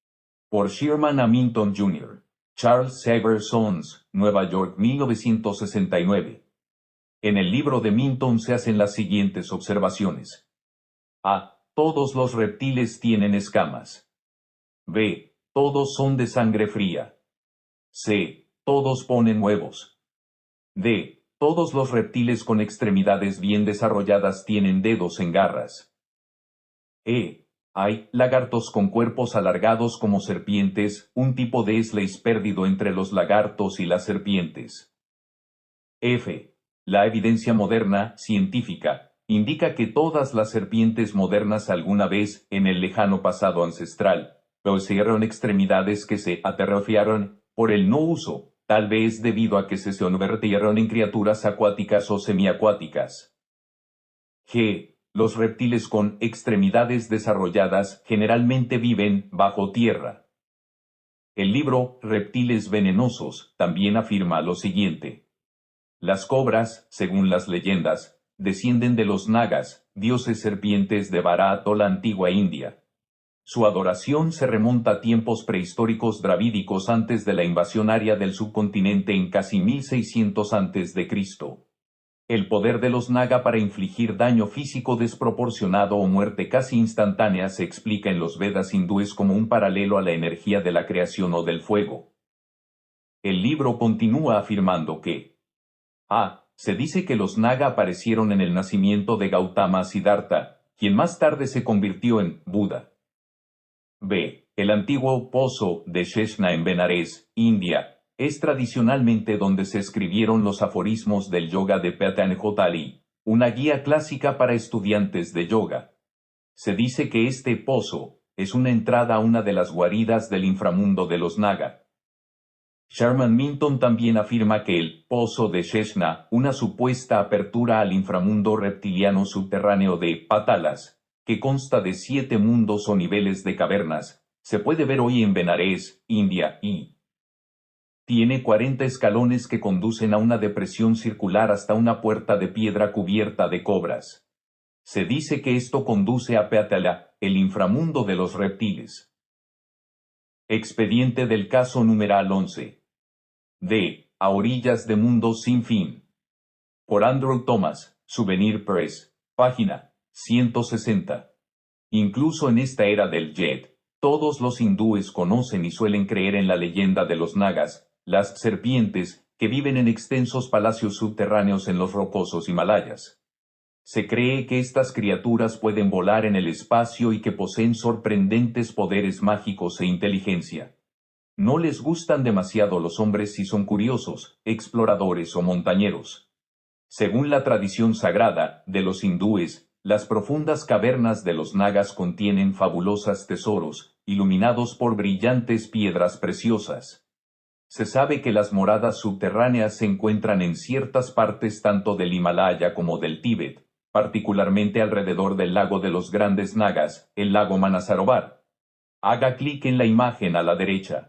Por Sherman Hamilton Jr., Charles Sever Sons, Nueva York 1969. En el libro de Minton se hacen las siguientes observaciones. A. Todos los reptiles tienen escamas. B. Todos son de sangre fría. C. Todos ponen huevos. D. Todos los reptiles con extremidades bien desarrolladas tienen dedos en garras. E. Hay lagartos con cuerpos alargados como serpientes, un tipo de Sleis perdido entre los lagartos y las serpientes. F. La evidencia moderna, científica, indica que todas las serpientes modernas alguna vez, en el lejano pasado ancestral, poseyeron extremidades que se atrofiaron por el no uso, tal vez debido a que se convirtieron en criaturas acuáticas o semiacuáticas. G. Los reptiles con extremidades desarrolladas generalmente viven bajo tierra. El libro Reptiles venenosos también afirma lo siguiente. Las cobras, según las leyendas, descienden de los nagas, dioses serpientes de Bharat o la antigua India. Su adoración se remonta a tiempos prehistóricos dravídicos antes de la invasión aria del subcontinente en casi 1600 a.C. El poder de los naga para infligir daño físico desproporcionado o muerte casi instantánea se explica en los Vedas hindúes como un paralelo a la energía de la creación o del fuego. El libro continúa afirmando que se dice que los Naga aparecieron en el nacimiento de Gautama Siddhartha, quien más tarde se convirtió en Buda. B. El antiguo pozo de Sheshna en Benares, India, es tradicionalmente donde se escribieron los aforismos del yoga de Patanjali, una guía clásica para estudiantes de yoga. Se dice que este pozo es una entrada a una de las guaridas del inframundo de los Naga. Sherman Minton también afirma que el pozo de Sheshna, una supuesta apertura al inframundo reptiliano subterráneo de Patalas, que consta de 7 mundos o niveles de cavernas, se puede ver hoy en Benares, India, y tiene 40 escalones que conducen a una depresión circular hasta una puerta de piedra cubierta de cobras. Se dice que esto conduce a Patala, el inframundo de los reptiles. Expediente del caso numeral 11. D. A orillas de mundo sin fin. Por Andrew Thomas, Souvenir Press, página 160. Incluso en esta era del Jet, todos los hindúes conocen y suelen creer en la leyenda de los Nagas, las serpientes, que viven en extensos palacios subterráneos en los rocosos Himalayas. Se cree que estas criaturas pueden volar en el espacio y que poseen sorprendentes poderes mágicos e inteligencia. No les gustan demasiado los hombres si son curiosos, exploradores o montañeros. Según la tradición sagrada de los hindúes, las profundas cavernas de los Nagas contienen fabulosos tesoros, iluminados por brillantes piedras preciosas. Se sabe que las moradas subterráneas se encuentran en ciertas partes tanto del Himalaya como del Tíbet, particularmente alrededor del lago de los grandes Nagas, el lago Manasarovar. Haga clic en la imagen a la derecha.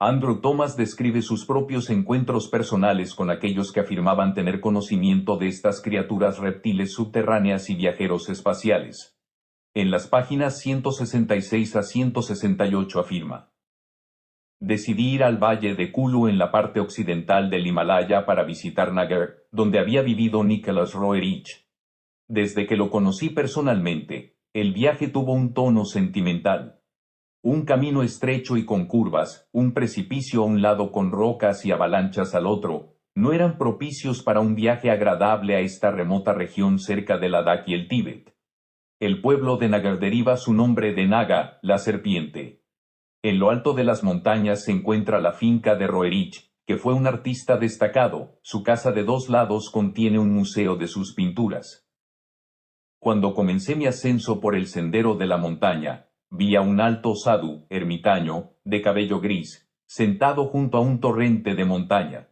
Andrew Thomas describe sus propios encuentros personales con aquellos que afirmaban tener conocimiento de estas criaturas reptiles subterráneas y viajeros espaciales. En las páginas 166 a 168 afirma: decidí ir al valle de Kulu en la parte occidental del Himalaya para visitar Nagar, donde había vivido Nicholas Roerich. Desde que lo conocí personalmente, el viaje tuvo un tono sentimental. Un camino estrecho y con curvas, un precipicio a un lado con rocas y avalanchas al otro, no eran propicios para un viaje agradable a esta remota región cerca de Ladakh y el Tíbet. El pueblo de Nagar deriva su nombre de Naga, la serpiente. En lo alto de las montañas se encuentra la finca de Roerich, que fue un artista destacado. Su casa de 2 lados contiene un museo de sus pinturas. Cuando comencé mi ascenso por el sendero de la montaña, vi a un alto sadhu, ermitaño, de cabello gris, sentado junto a un torrente de montaña.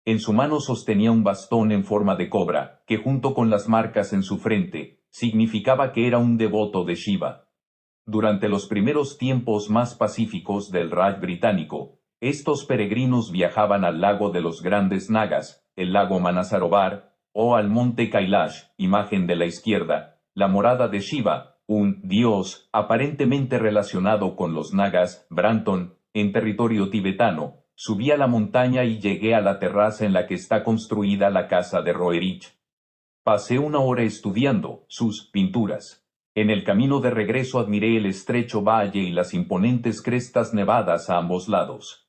En su mano sostenía un bastón en forma de cobra, que junto con las marcas en su frente, significaba que era un devoto de Shiva. Durante los primeros tiempos más pacíficos del Raj británico, estos peregrinos viajaban al lago de los grandes Nagas, el lago Manasarovar, o al monte Kailash, imagen de la izquierda, la morada de Shiva, un dios aparentemente relacionado con los Nagas. Branton, en territorio tibetano, subí a la montaña y llegué a la terraza en la que está construida la casa de Roerich. Pasé 1 hora estudiando sus pinturas. En el camino de regreso admiré el estrecho valle y las imponentes crestas nevadas a ambos lados.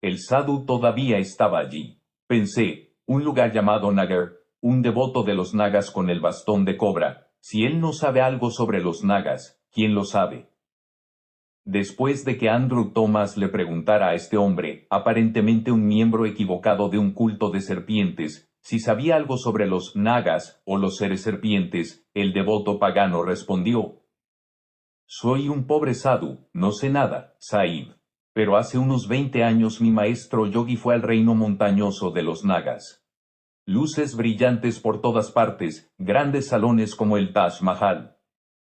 El sadhu todavía estaba allí. Pensé, un lugar llamado Nagar, un devoto de los Nagas con el bastón de cobra. Si él no sabe algo sobre los Nagas, ¿quién lo sabe? Después de que Andrew Thomas le preguntara a este hombre, aparentemente un miembro equivocado de un culto de serpientes, si sabía algo sobre los Nagas o los seres serpientes, el devoto pagano respondió: soy un pobre sadhu, no sé nada, Sahib. Pero hace unos 20 años mi maestro yogi fue al reino montañoso de los Nagas. Luces brillantes por todas partes, grandes salones como el Taj Mahal.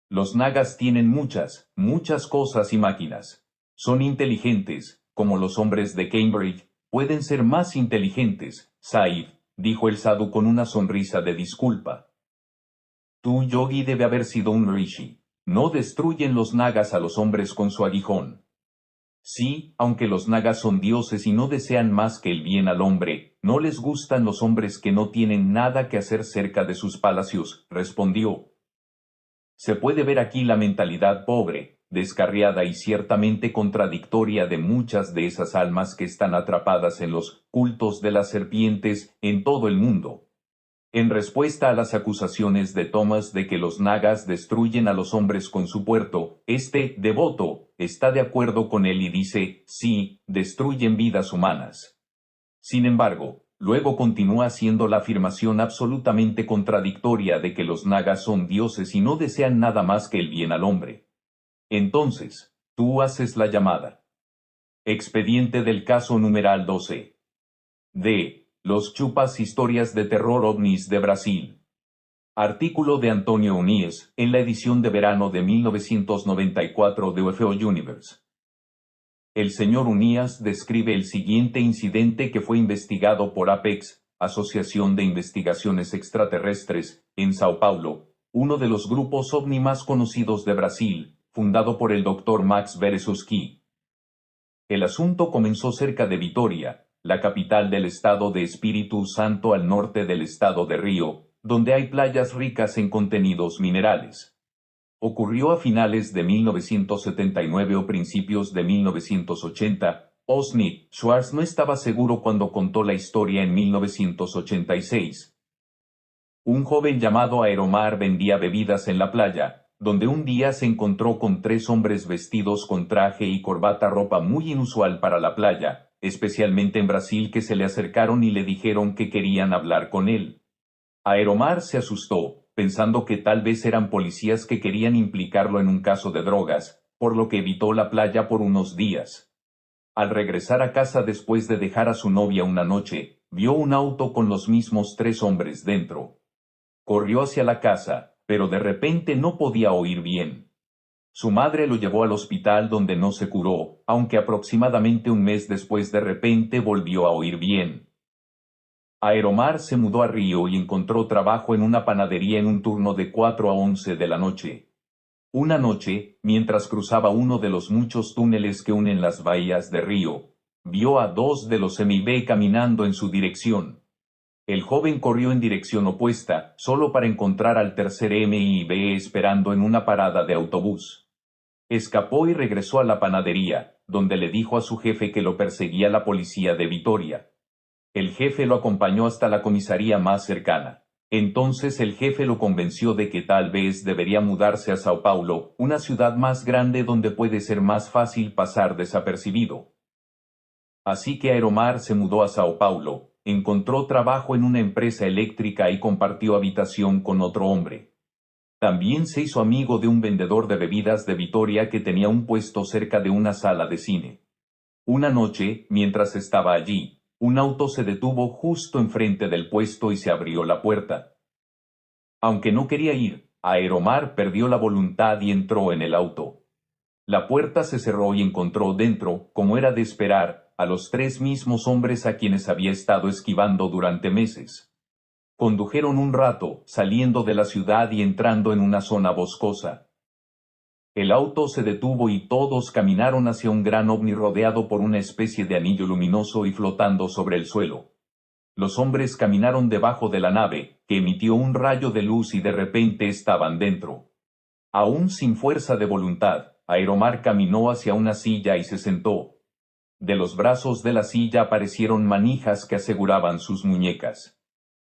Los Nagas tienen muchas cosas y máquinas. Son inteligentes, como los hombres de Cambridge. Pueden ser más inteligentes, Sahib, dijo el sadhu con una sonrisa de disculpa. Tu yogi debe haber sido un rishi. No destruyen los Nagas a los hombres con su aguijón. Sí, aunque los Nagas son dioses y no desean más que el bien al hombre, no les gustan los hombres que no tienen nada que hacer cerca de sus palacios, respondió. Se puede ver aquí la mentalidad pobre descarriada y ciertamente contradictoria de muchas de esas almas que están atrapadas en los cultos de las serpientes en todo el mundo. En respuesta a las acusaciones de Thomas de que los nagas destruyen a los hombres con su puerto, este devoto está de acuerdo con él y dice, sí, destruyen vidas humanas. Sin embargo, luego continúa haciendo la afirmación absolutamente contradictoria de que los nagas son dioses y no desean nada más que el bien al hombre. Entonces, tú haces la llamada. Expediente del caso numeral 12. D. Los chupas historias de terror ovnis de Brasil. Artículo de Antonio Uníez, en la edición de verano de 1994 de UFO Universe. El señor Uníez describe el siguiente incidente que fue investigado por APEX, Asociación de Investigaciones Extraterrestres, en Sao Paulo, uno de los grupos ovni más conocidos de Brasil, fundado por el Dr. Max Berezuski. El asunto comenzó cerca de Vitória, la capital del estado de Espíritu Santo al norte del estado de Río, donde hay playas ricas en contenidos minerales. Ocurrió a finales de 1979 o principios de 1980. Osni Schwartz no estaba seguro cuando contó la historia en 1986. Un joven llamado Aeromar vendía bebidas en la playa, donde un día se encontró con 3 hombres vestidos con traje y corbata, ropa muy inusual para la playa, especialmente en Brasil, que se le acercaron y le dijeron que querían hablar con él. Aeromar se asustó, pensando que tal vez eran policías que querían implicarlo en un caso de drogas, por lo que evitó la playa por unos días. Al regresar a casa después de dejar a su novia una noche, vio un auto con los mismos 3 hombres dentro. Corrió hacia la casa, pero de repente no podía oír bien. Su madre lo llevó al hospital donde no se curó, aunque aproximadamente un mes después de repente volvió a oír bien. Aeromar se mudó a Río y encontró trabajo en una panadería en un turno de 4 a 11 de la noche. Una noche, mientras cruzaba uno de los muchos túneles que unen las bahías de Río, vio a 2 de los MIB caminando en su dirección. El joven corrió en dirección opuesta, solo para encontrar al tercer MIB esperando en una parada de autobús. Escapó y regresó a la panadería, donde le dijo a su jefe que lo perseguía la policía de Vitória. El jefe lo acompañó hasta la comisaría más cercana. Entonces el jefe lo convenció de que tal vez debería mudarse a Sao Paulo, una ciudad más grande donde puede ser más fácil pasar desapercibido. Así que Aeromar se mudó a Sao Paulo. Encontró trabajo en una empresa eléctrica y compartió habitación con otro hombre. También se hizo amigo de un vendedor de bebidas de Vitória que tenía un puesto cerca de una sala de cine. Una noche, mientras estaba allí, un auto se detuvo justo enfrente del puesto y se abrió la puerta. Aunque no quería ir, Aeromar perdió la voluntad y entró en el auto. La puerta se cerró y encontró dentro, como era de esperar, a los 3 mismos hombres a quienes había estado esquivando durante meses. Condujeron un rato, saliendo de la ciudad y entrando en una zona boscosa. El auto se detuvo y todos caminaron hacia un gran ovni rodeado por una especie de anillo luminoso y flotando sobre el suelo. Los hombres caminaron debajo de la nave, que emitió un rayo de luz y de repente estaban dentro. Aún sin fuerza de voluntad, Aeromar caminó hacia una silla y se sentó. De los brazos de la silla aparecieron manijas que aseguraban sus muñecas.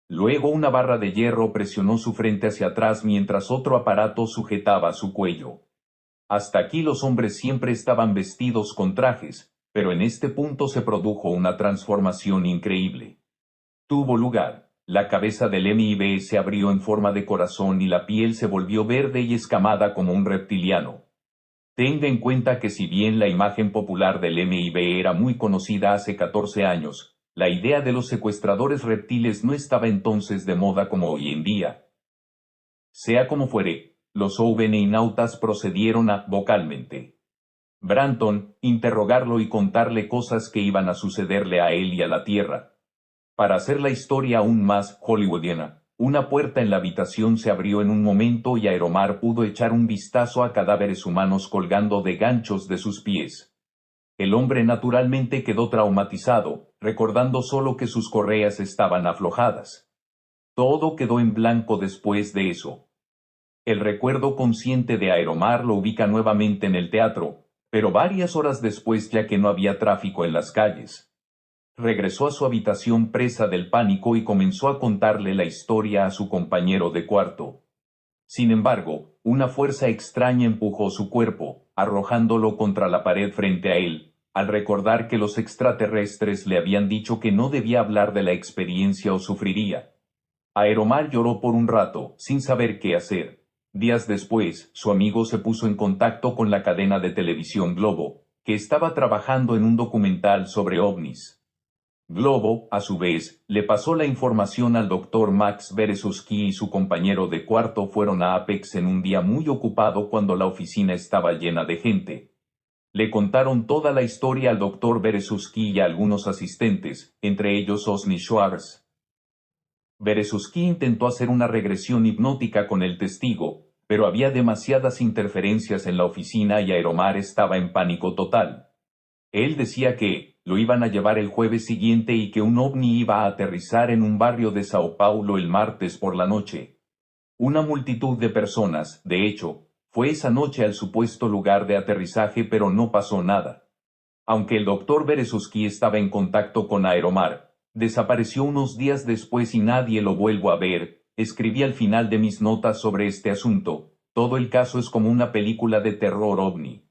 Luego una barra de hierro presionó su frente hacia atrás mientras otro aparato sujetaba su cuello. Hasta aquí los hombres siempre estaban vestidos con trajes, pero en este punto se produjo una transformación increíble. Tuvo lugar, la cabeza del MIB se abrió en forma de corazón y la piel se volvió verde y escamada como un reptiliano. Tenga en cuenta que si bien la imagen popular del MIB era muy conocida hace 14 años, la idea de los secuestradores reptiles no estaba entonces de moda como hoy en día. Sea como fuere, los OVNI-nautas procedieron a, vocalmente, Branton, interrogarlo y contarle cosas que iban a sucederle a él y a la Tierra. Para hacer la historia aún más hollywoodiana, una puerta en la habitación se abrió en un momento y Aeromar pudo echar un vistazo a cadáveres humanos colgando de ganchos de sus pies. El hombre naturalmente quedó traumatizado, recordando solo que sus correas estaban aflojadas. Todo quedó en blanco después de eso. El recuerdo consciente de Aeromar lo ubica nuevamente en el teatro, pero varias horas después ya que no había tráfico en las calles. Regresó a su habitación presa del pánico y comenzó a contarle la historia a su compañero de cuarto. Sin embargo, una fuerza extraña empujó su cuerpo, arrojándolo contra la pared frente a él, al recordar que los extraterrestres le habían dicho que no debía hablar de la experiencia o sufriría. Aeromar lloró por un rato, sin saber qué hacer. Días después, su amigo se puso en contacto con la cadena de televisión Globo, que estaba trabajando en un documental sobre ovnis. Globo, a su vez, le pasó la información al doctor Max Berezuski y su compañero de cuarto fueron a Apex en un día muy ocupado cuando la oficina estaba llena de gente. Le contaron toda la historia al doctor Berezuski y a algunos asistentes, entre ellos Osni Schwartz. Berezuski intentó hacer una regresión hipnótica con el testigo, pero había demasiadas interferencias en la oficina y Aeromar estaba en pánico total. Él decía que lo iban a llevar el jueves siguiente y que un ovni iba a aterrizar en un barrio de Sao Paulo el martes por la noche. Una multitud de personas, de hecho, fue esa noche al supuesto lugar de aterrizaje pero no pasó nada. Aunque el doctor Berezuski estaba en contacto con Aeromar, desapareció unos días después y nadie lo vuelvo a ver. Escribí al final de mis notas sobre este asunto, todo el caso es como una película de terror ovni.